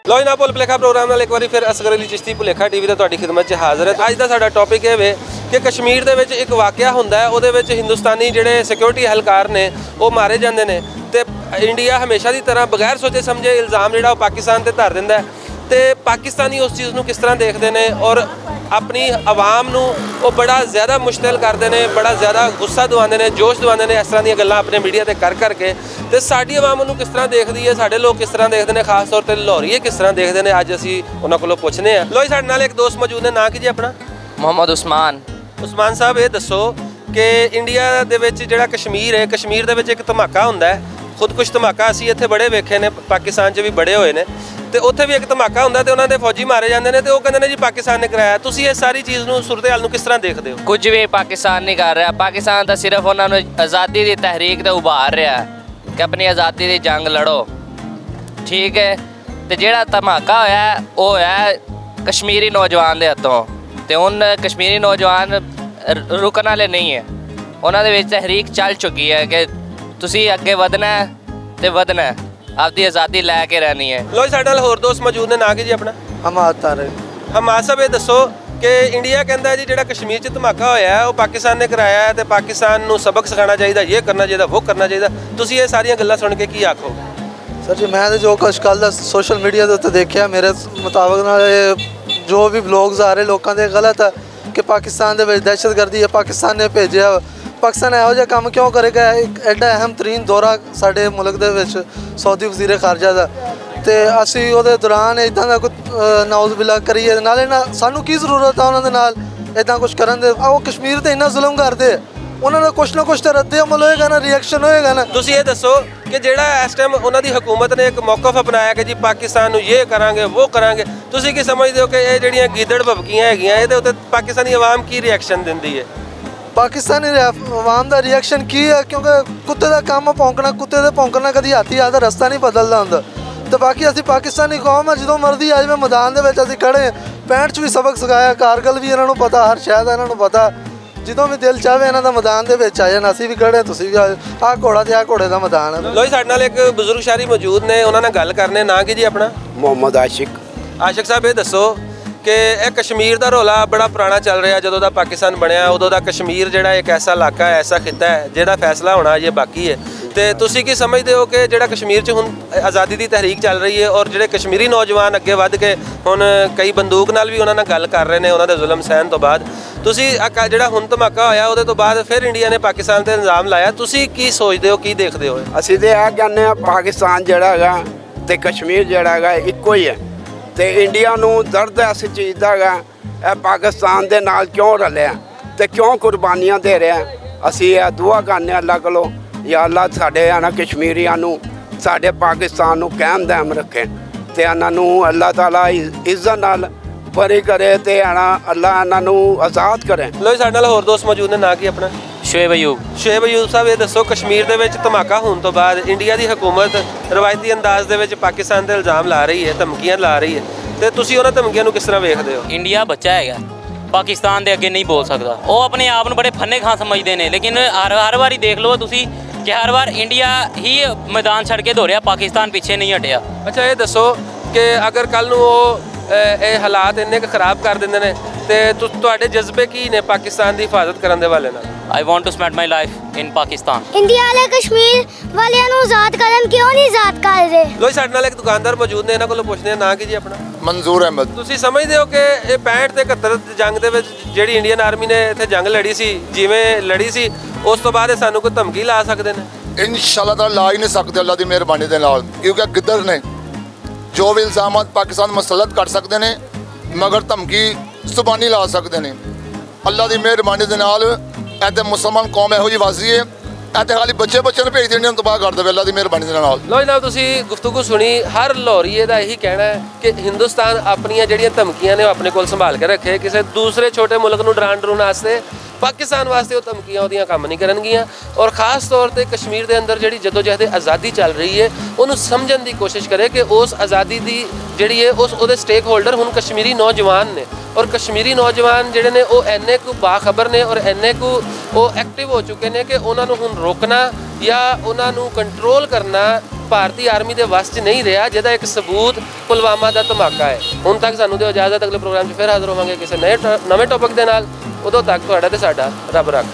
लो ना भुल भुलेखा प्रोग्राम नाल एक बार फिर असगर अली चिश्ती भुलेखा टीवी ते तुहाडी खिदमत च हाज़र है। अज दा साडा टॉपिक ये वे कि कश्मीर दे विच एक वाक़या हुंदा है, उहदे विच हिंदुस्तानी जिहड़े सिक्योरिटी एहलकार ने वो मारे जांदे ने ते इंडिया हमेशा की तरह बगैर सोचे समझे इल्ज़ाम जिहड़ा पाकिस्तान ते धर दिंदा है ते पाकिस्तानी उस चीज़ नूं किस तरह देखते हैं और अपनी आवाम नूं वो बड़ा ज़्यादा मुश्तिल करते हैं, बड़ा ज़्यादा गुस्सा दिवाते हैं, जोश दिवाते हैं, इस तरह दी गल्लां अपने मीडिया ते कर करके ते साडी आवाम नूं किस तरह देखती है, साडे लोग किस तरह देखते हैं, खास तौर पर लाहौरीए किस तरह देखते हैं। अज असीं उन्हां कोलों पुछने आ। लो जी साडे नाल एक दोस्त मौजूद ने, नाम की जी अपना? मोहम्मद उस्मान। उस्मान साहब ये दसो कि इंडिया दे विच जिहड़ा कश्मीर है, कश्मीर दे विच एक धमाका हुंदा है, खुद कुछ धमाका असीं इत्थे बड़े वेखे ने, पाकिस्तान च भी बड़े होए ने तो उत्थे भी एक धमाका हुंदा ते उन्हां दे फौजी मारे जांदे ने ते वो कहंदे ने जी पाकिस्तान ने कराया। तुसीं इस सारी चीज़ नूं सूरत हाल नूं किस तरह देखदे हो? कुछ भी पाकिस्तान नहीं कर रहा, पाकिस्तान तो सिर्फ उन्होंने आज़ादी की तहरीक तो उभार रहा है कि अपनी आज़ादी की जंग लड़ो, ठीक है। तो जिहड़ा धमाका होया वो होया कश्मीरी नौजवान के हथों, तो हुण कश्मीरी नौजवान रुकण वाले नहीं है, उन्होंने विच तहरीक चल चुकी है कि तुसीं अगे वधना है तो वधना है, आपकी आज़ादी लैके रहनी है। लो जी साडे नाल होर दोस्त मौजूद ने, ना की जी अपना? हमाद तारिक। हमाद साहब ये दसो कि इंडिया कहता है जी जिहड़ा कश्मीर च धमाका होया है वो पाकिस्तान ने कराया है तो पाकिस्तान नूं सबक सिखाना चाहिए, ये करना चाहिए, वो करना चाहिए, तुसीं ये सारियां गल्लां सुन के की आखोगे? सर जी मैं जो कुछ कल सोशल मीडिया के उत्ते देखिया, मेरे मुताबिक नाल जो भी ब्लॉग्स आ रहे लोगों के गलत है कि पाकिस्तान दे विच दहशतगर्दी है, पाकिस्तान ने भेजिया। पाकिस्तान इहो जिहा काम क्यों करेगा? एक एडा अहम तरीन दौरा साडे मुल्क दे विच सऊदी वज़ीर खारजा दा ते असीं उहदे दौरान इदां दा कोई नाउज़ बिल्ला करिए, नाले ना सानू की जरूरत है उन्हां दे नाल इदां कुछ करन दे? वो कश्मीर ते इन्ना जुल्म करदे, उन्हां दा कुछ ना कुछ तो रद्द अमल होएगा ना, रिएक्शन होएगा ना। तुसीं ये दसो कि जिहड़ा इस टाइम उन्हां दी हुकूमत ने एक मौकफ अपनाया कि जी पाकिस्तान नूं ये करांगे वो करांगे, तुसीं की समझदे हो कि ये जिहड़ियां गीदड़ भभकियां हैगियां इहदे उत्ते पाकिस्तानी आवाम की रिएक्शन दिंदी है? पाकिस्तानी आवाम का रिएक्शन की है? क्योंकि कुत्ते का काम भौंकना, कुत्ते के भौंकना कभी हाथी आदा रस्ता नहीं बदलता होंगे। तो बाकी असी पाकिस्तानी कौम है, जो मर्जी आ जाए मैदान के असीं खड़े 65 भी सबक सिखाया, कारगिल भी इन्हों पता, हर शहर का इन्हों पता, जो भी दिल चाहे इन्हों का मैदान के आ जाए, असीं भी खड़े तुसीं भी आ घोड़ा तो आ घोड़े का मैदान है। लो जी साडे नाल एक बजुर्ग शायरी मौजूद ने, उन्होंने गल करने, ना की जी अपना? मोहम्मद आशिक। आशिक साहब ये दसो कि यह कश्मीर का रौला बड़ा पुराना चल रहा, जो दा पाकिस्तान बनया उदों दा कश्मीर जिहड़ा एक ऐसा इलाका है, ऐसा खिता है जिहड़ा फैसला होना ये बाकी है। तो तुसीं की समझते हो कि जिहड़ा कश्मीर च हुण आज़ादी की तहरीक चल रही है और जिहड़े कश्मीरी नौजवान अगे वध के हुण कई बंदूक नाल भी उन्हां नाल गल कर रहे हैं उन्हां दे जुल्म सहन तो बाद, तुसीं जिहड़ा हुण धमाका होया उहदे तो बाद फिर इंडिया ने पाकिस्तान ते इल्ज़ाम लाया, तुसीं की सोचते हो, की देखते हो? असीं ते इह कहने पाकिस्तान जिहड़ा हैगा ते कश्मीर जिहड़ा हैगा इक्को ही है, तो इंडिया नूं दर्द इस चीज़ का है पाकिस्तान दे नाल क्यों रलिया ते क्यों कुर्बानियां दे रहा। असीं यह दुआ करने अल्लाह कोलों, या अल्लाह साडे ना कश्मीरियां नूं साडे पाकिस्तान नूं कायम दायम रखे ते इन्हां नूं अल्लाह ताला इज्जत नाल बरी करे ते अल्लाह इन्हां नूं आज़ाद करे। लो जी साडे नाल होर दोस्त मौजूद ने, ना की अपना? शुएब अयूब। शुएब अयूब साहब ये दसो कश्मीर दे विच धमाका होने तो बाद इंडिया की हुकूमत रवायती अंदाज दे विच पाकिस्तान ते इल्ज़ाम ला रही है, धमकियां ला रही है, तो तुसीं उन्हां धमकियां नूं किस तरह वेखदे हो? इंडिया बच्चा है, पाकिस्तान के अगे नहीं बोल सकता, वो अपने आप को बड़े फन्ने खां समझते हैं, लेकिन हर बारी देख लो तुसीं कि हर बार इंडिया ही मैदान छड़ के दौड़िया, पाकिस्तान पीछे नहीं हटिया। अच्छा ये दसो कि अगर कल नूं वो हालात इन्ने खराब कर देंदे ने तो तुहाडे जज्बे की ने पाकिस्तान की हिफाजत करने वाले नाल? I want to spend my life in Pakistan. India वाले कश्मीर वालियां नूं आज़ाद करन, क्यों नहीं आज़ाद कर रहे? लो साडे नाल एक दुकानदार मौजूद ने, इन्हां कोलों पुछदे ना कि जी अपना? मंजूर अहमद। तुसीं समझदे हो कि ये 65 ते 71 जंग दे विच जिहड़ी इंडियन आर्मी ने इत्थे जंग लड़ी सी, जिवें लड़ी सी उस तो बाद सानूं कोई धमकी ला सकदे ने? इंशाअल्लाह ताला ला ही नहीं सकते अल्लाह की मेहरबानी दे नाल, क्योंकि गिद्दड़ ने जो भी इल्जाम पाकिस्तान मुसलत कर सकते हैं मगर धमकी जुबानी ला सकते हैं। अल्लाह की मेहरबानी दे नाल ऐते मुसलमान कौम इहो जी वाजी है, ऐते खाली बच्चे नूं भेज देने तबाह कर देवे अल्लाह की मेहरबानी दे नाल। लो जनाब तुसीं गुफ्तगू सुनी, हर लाहौरीए दा यही कहना है कि हिंदुस्तान अपनियां जिहड़ियां धमकियां ने अपने कोल संभाल के रखे, किसी दूसरे छोटे मुल्क नूं डराउण डरून वास्ते पाकिस्तान वास्ते वो धमकियां उहदियां काम नहीं करनगियां। और खास तौर पर कश्मीर के अंदर जिहड़ी जदोजहद आज़ादी चल रही है उन्होंने समझण की कोशिश करे कि उस आज़ादी की जिहड़ी है उस उहदे स्टेक होल्डर हुण कश्मीरी नौजवान ने, और कश्मीरी नौजवान जिहड़े ने वो इन्ने कु बाखबर ने और इन्ने कु वो एक्टिव हो चुके हैं कि उन्होंने हुण रोकना या उन्होंने कंट्रोल करना ਭਾਰਤੀ ਆਰਮੀ ਦੇ ਵੱਸ 'ਚ ਨਹੀਂ ਰਿਹਾ, ਜਿਹਦਾ ਇੱਕ ਸਬੂਤ ਪੁਲਵਾਮਾ ਦਾ ਧਮਾਕਾ ਹੈ। ਹੁਣ ਤੱਕ ਸਾਨੂੰ ਦਿਓ ਇਜਾਜ਼ਤ, ਅਗਲੇ ਪ੍ਰੋਗਰਾਮ 'ਚ ਫਿਰ ਹਾਜ਼ਰ ਹੋਵਾਂਗੇ ਕਿਸੇ ਨਵੇਂ ਟੌਪਿਕ ਦੇ ਨਾਲ। ਉਦੋਂ ਤੱਕ ਤੁਹਾਡਾ ਤੇ ਸਾਡਾ ਰੱਬ ਰੱਖ।